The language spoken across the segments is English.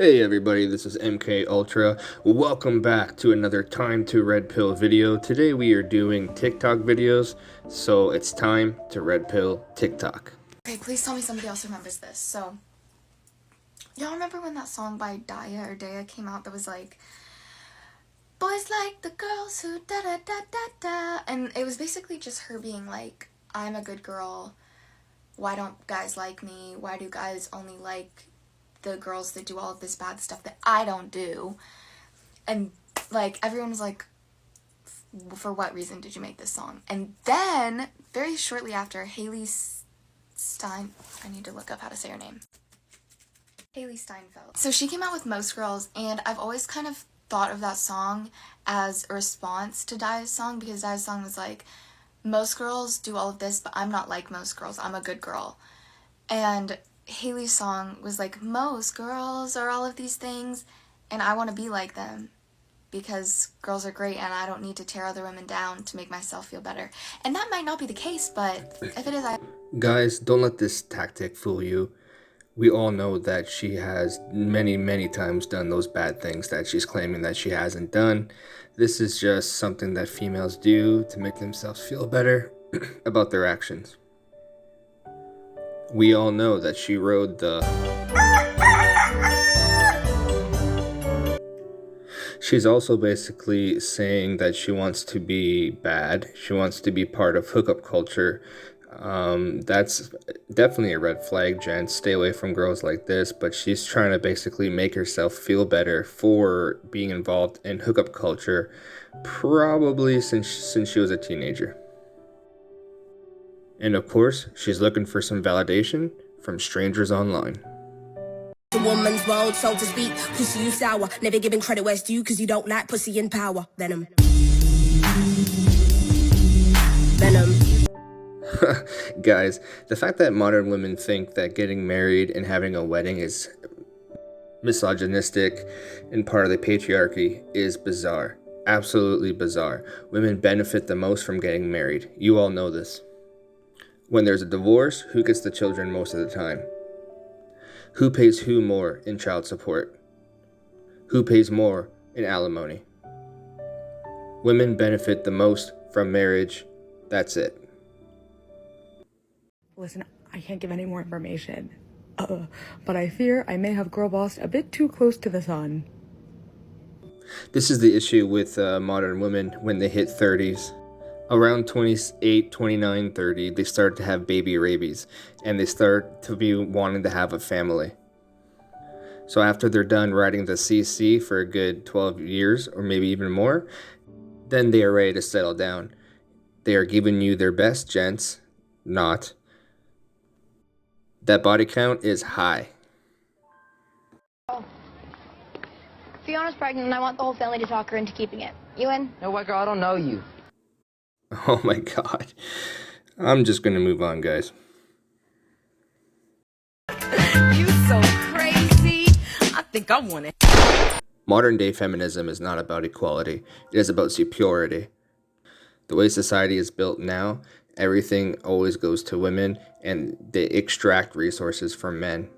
Hey everybody, this is MK Ultra. Welcome back to another Time to Red Pill video. Today we are doing TikTok videos, so it's time to Red Pill TikTok. Okay, please tell me somebody else remembers this. So, y'all remember when that song by Daya came out that was like, boys like the girls who da da da da da, and it was basically just her being like, I'm a good girl, why don't guys like me, why do guys only like the girls that do all of this bad stuff that I don't do, and like everyone was like, for what reason did you make this song? And then very shortly after, Hailey Stein, I need to look up how to say her name, Hailey Steinfeld. So she came out with Most Girls, and I've always kind of thought of that song as a response to Daya's song, because Daya's song was like, most girls do all of this, but I'm not like most girls, I'm a good girl. And Hailey's song was like, most girls are all of these things, and I want to be like them, because girls are great and I don't need to tear other women down to make myself feel better. And that might not be the case, but if it is, Guys, don't let this tactic fool you. We all know that she has many times done those bad things that she's claiming that she hasn't done. This is just something that females do to make themselves feel better about their actions. We all know that she rode the... She's also basically saying that she wants to be bad. She wants to be part of hookup culture. That's definitely a red flag, gents. Stay away from girls like this. But she's trying to basically make herself feel better for being involved in hookup culture, probably since she was a teenager. And of course, she's looking for some validation from strangers online. The woman's world, so to speak. Pussy, you sour. Never giving credit where it's due, cause you don't like pussy in power. Venom. Guys, the fact that modern women think that getting married and having a wedding is misogynistic and part of the patriarchy is bizarre. Absolutely bizarre. Women benefit the most from getting married. You all know this. When there's a divorce, who gets the children most of the time? Who pays who more in child support? Who pays more in alimony? Women benefit the most from marriage. That's it. Listen, I can't give any more information. But I fear I may have girl bossed a bit too close to the sun. This is the issue with modern women when they hit 30s. Around 28, 29, 30, they start to have baby rabies, and they start to be wanting to have a family. So after they're done riding the CC for a good 12 years, or maybe even more, then they are ready to settle down. They are giving you their best, gents. Not. That body count is high. Fiona's pregnant and I want the whole family to talk her into keeping it. You in? No, white girl, I don't know you. Oh my god. I'm just gonna move on, guys. You so crazy. I think I want it. Modern day feminism is not about equality. It is about superiority. The way society is built now, everything always goes to women and they extract resources from men.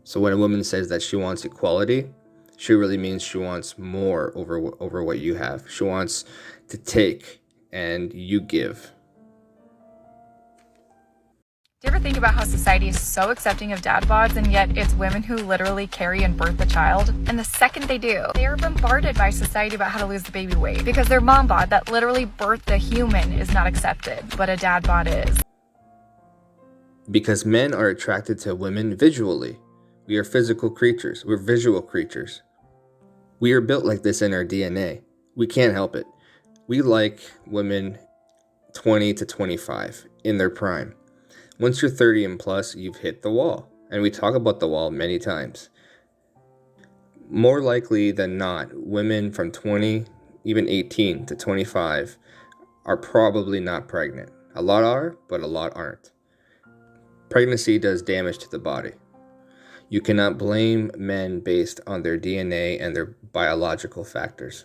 So when a woman says that she wants equality, she really means she wants more over what you have. She wants to take and you give. Do you ever think about how society is so accepting of dad bods, and yet it's women who literally carry and birth the child? And the second they do, they are bombarded by society about how to lose the baby weight, because their mom bod that literally birthed a human is not accepted, but a dad bod is. Because men are attracted to women visually. We are physical creatures. We're visual creatures. We are built like this in our DNA. We can't help it. We like women 20 to 25 in their prime. Once you're 30 and plus, you've hit the wall. And we talk about the wall many times. More likely than not, women from 20, even 18 to 25 are probably not pregnant. A lot are, but a lot aren't. Pregnancy does damage to the body. You cannot blame men based on their DNA and their biological factors.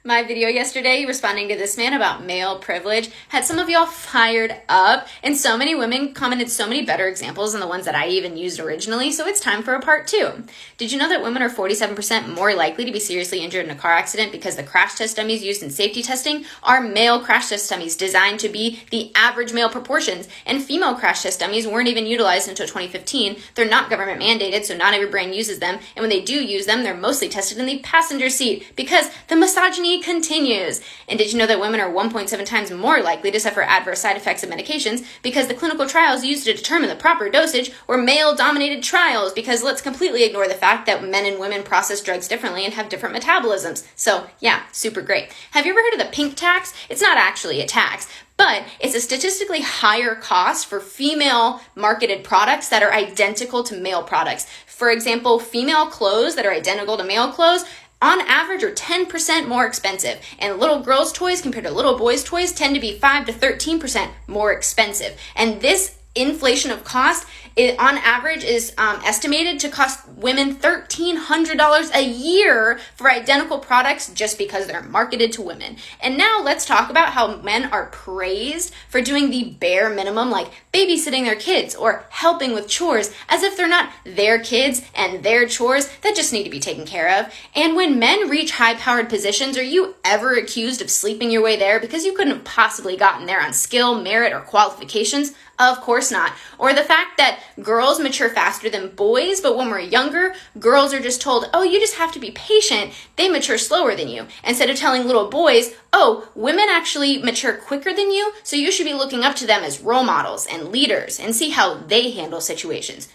My video yesterday responding to this man about male privilege had some of y'all fired up, and so many women commented so many better examples than the ones that I even used originally, so it's time for a part 2. Did you know that women are 47% more likely to be seriously injured in a car accident because the crash test dummies used in safety testing are male crash test dummies designed to be the average male proportions, and female crash test dummies weren't even utilized until 2015. They're not government mandated, so not every brand uses them, and when they do use them, they're mostly tested in the passenger seat because the misogyny continues. And did you know that women are 1.7 times more likely to suffer adverse side effects of medications because the clinical trials used to determine the proper dosage were male-dominated trials? Because let's completely ignore the fact that men and women process drugs differently and have different metabolisms. So yeah, super great. Have you ever heard of the pink tax? It's not actually a tax, but it's a statistically higher cost for female marketed products that are identical to male products. For example, female clothes that are identical to male clothes on average are 10% more expensive, and little girls' toys compared to little boys' toys tend to be 5 to 13% more expensive. And this inflation of cost, on average, is estimated to cost women $1,300 a year for identical products just because they're marketed to women. And now let's talk about how men are praised for doing the bare minimum, like babysitting their kids or helping with chores, as if they're not their kids and their chores that just need to be taken care of. And when men reach high-powered positions, are you ever accused of sleeping your way there because you couldn't have possibly gotten there on skill, merit, or qualifications? Of course not. Or the fact that girls mature faster than boys, but when we're younger, girls are just told, oh, you just have to be patient. They mature slower than you. Instead of telling little boys, oh, women actually mature quicker than you, so you should be looking up to them as role models and leaders and see how they handle situations.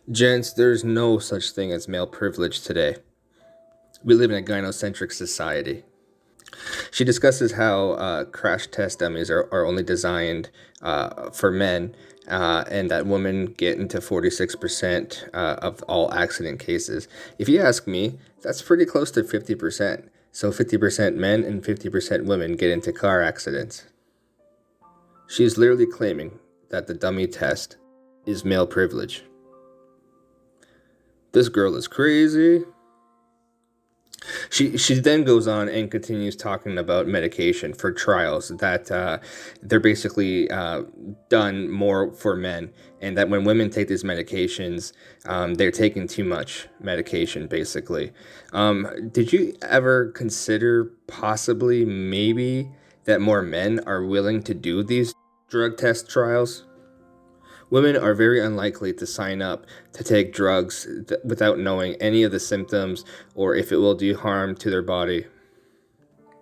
Gents, there's no such thing as male privilege today. We live in a gynocentric society. She discusses how crash test dummies are only designed for men, and that women get into 46% of all accident cases. If you ask me, that's pretty close to 50%. So 50% men and 50% women get into car accidents. She's literally claiming that the dummy test is male privilege. This girl is crazy. She then goes on and continues talking about medication for trials, that they're basically done more for men, and that when women take these medications, they're taking too much medication, basically. Did you ever consider possibly maybe that more men are willing to do these drug test trials? Women are very unlikely to sign up to take drugs without knowing any of the symptoms or if it will do harm to their body.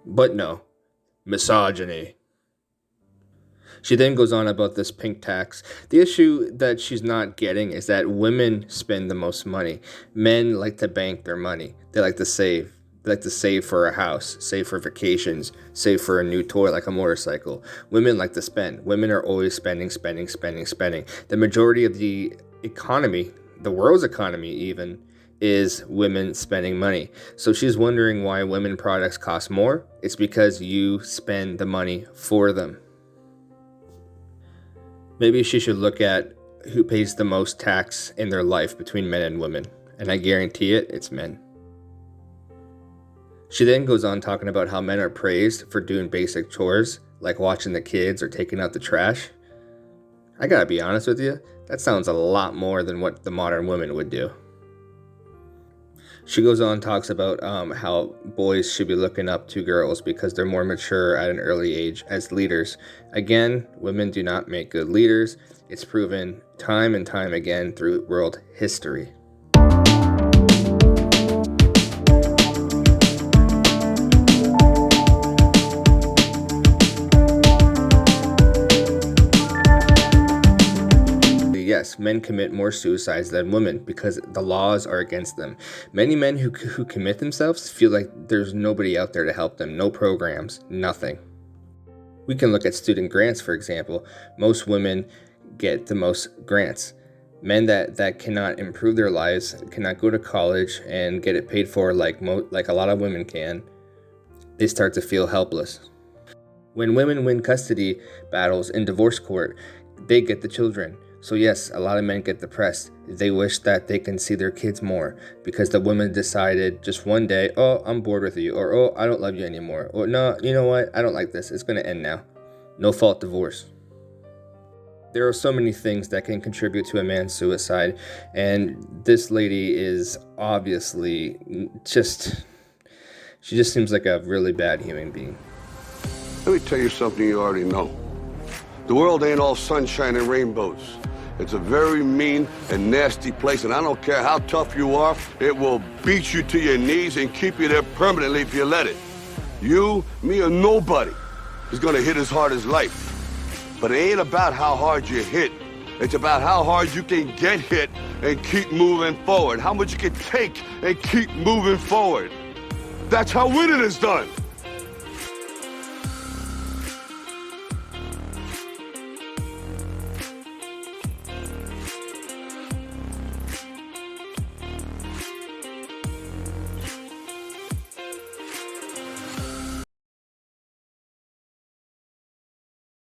But no, misogyny. She then goes on about this pink tax. The issue that she's not getting is that women spend the most money. Men like to bank their money. They like to save. They like to save for a house, save for vacations, save for a new toy like a motorcycle. Women like to spend. Women are always spending. The majority of the economy, the world's economy even, is women spending money. So she's wondering why women products cost more. It's because you spend the money for them. Maybe she should look at who pays the most tax in their life between men and women. And I guarantee it's men. She then goes on talking about how men are praised for doing basic chores, like watching the kids or taking out the trash. I gotta be honest with you, that sounds a lot more than what the modern woman would do. She goes on and talks about how boys should be looking up to girls because they're more mature at an early age as leaders. Again, women do not make good leaders. It's proven time and time again through world history. Yes, men commit more suicides than women because the laws are against them. Many men who commit themselves feel like there's nobody out there to help them, no programs, nothing. We can look at student grants, for example. Most women get the most grants. Men that cannot improve their lives, cannot go to college and get it paid for like a lot of women can, they start to feel helpless. When women win custody battles in divorce court, they get the children. So yes, a lot of men get depressed. They wish that they can see their kids more because the woman decided just one day, oh, I'm bored with you, or oh, I don't love you anymore, or no, you know what, I don't like this, it's gonna end now. No fault divorce. There are so many things that can contribute to a man's suicide, and this lady is obviously she just seems like a really bad human being. Let me tell you something you already know. The world ain't all sunshine and rainbows. It's a very mean and nasty place, and I don't care how tough you are, it will beat you to your knees and keep you there permanently if you let it. You, me, or nobody is gonna hit as hard as life. But it ain't about how hard you hit. It's about how hard you can get hit and keep moving forward. How much you can take and keep moving forward. That's how winning is done.